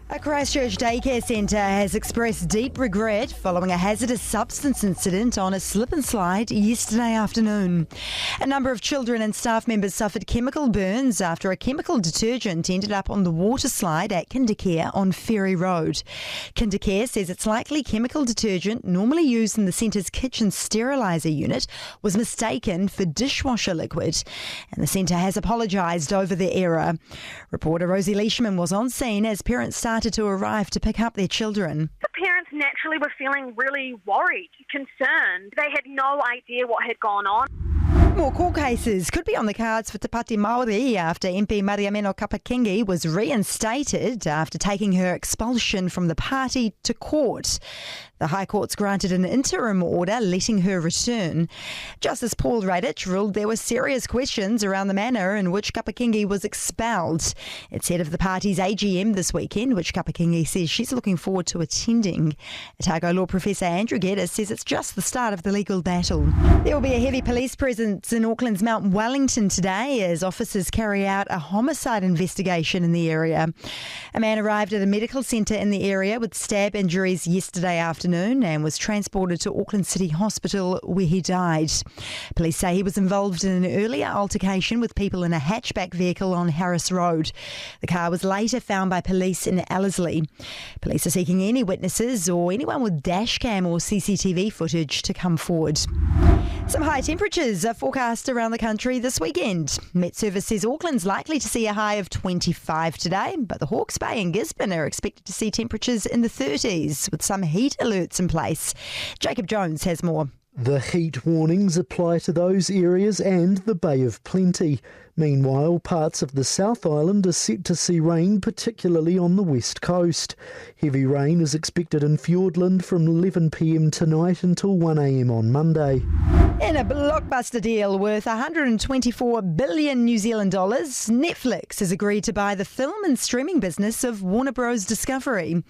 A Christchurch daycare centre has expressed deep regret following a hazardous substance incident on a slip and slide yesterday afternoon. A number of children and staff members suffered chemical burns after a chemical detergent ended up on the water slide at Kindercare on Ferry Road. Kindercare says it's likely chemical detergent normally used in the centre's kitchen steriliser unit was mistaken for dishwasher liquid, and the centre has apologised over the error. Reporter Rosie Leishman was on scene as parents started to arrive to pick up their children. The parents naturally were feeling really worried, concerned. They had no idea what had gone on. More court cases could be on the cards for Te Pāti Māori after MP Mariameno Kapakingi was reinstated after taking her expulsion from the party to court. The High Court's granted an interim order letting her return. Justice Paul Radich ruled there were serious questions around the manner in which Kapakingi was expelled. It's head of the party's AGM this weekend, which Kapakingi says she's looking forward to attending. Otago law professor Andrew Geddes says it's just the start of the legal battle. There will be a heavy police presence in Auckland's Mount Wellington today as officers carry out a homicide investigation in the area. A man arrived at a medical centre in the area with stab injuries yesterday afternoon and was transported to Auckland City Hospital where he died. Police say he was involved in an earlier altercation with people in a hatchback vehicle on Harris Road. The car was later found by police in Ellerslie. Police are seeking any witnesses or anyone with dashcam or CCTV footage to come forward. Some high temperatures are forecast around the country this weekend. Met Service says Auckland's likely to see a high of 25 today, but the Hawke's Bay and Gisborne are expected to see temperatures in the 30s with some heat alerts in place. Jacob Jones has more. The heat warnings apply to those areas and the Bay of Plenty. Meanwhile, parts of the South Island are set to see rain, particularly on the west coast. Heavy rain is expected in Fiordland from 11 p.m. tonight until 1 a.m. on Monday. In a blockbuster deal worth 124 billion New Zealand dollars, Netflix has agreed to buy the film and streaming business of Warner Bros. Discovery.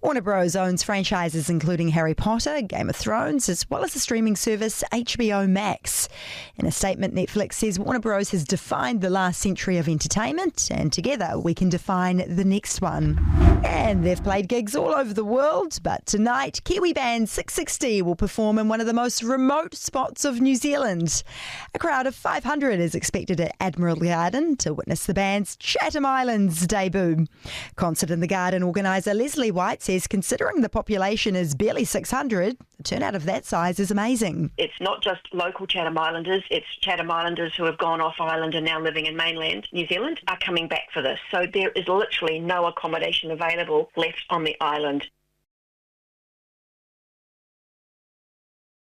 Warner Bros. Owns franchises including Harry Potter, Game of Thrones, as well as the streaming service HBO Max. In a statement, Netflix says Warner Bros. Has defined the last century of entertainment, and together we can define the next one. And they've played gigs all over the world, but tonight Kiwi band 660 will perform in one of the most remote spots of New Zealand. A crowd of 500 is expected at Admiral Garden to witness the band's Chatham Islands debut. Concert in the Garden organiser Leslie White says considering the population is barely 600, the turnout of that size is amazing. It's not just local Chatham Islanders, it's Chatham Islanders who have gone off island and now living in mainland New Zealand are coming back for this. So there is literally no accommodation available left on the island.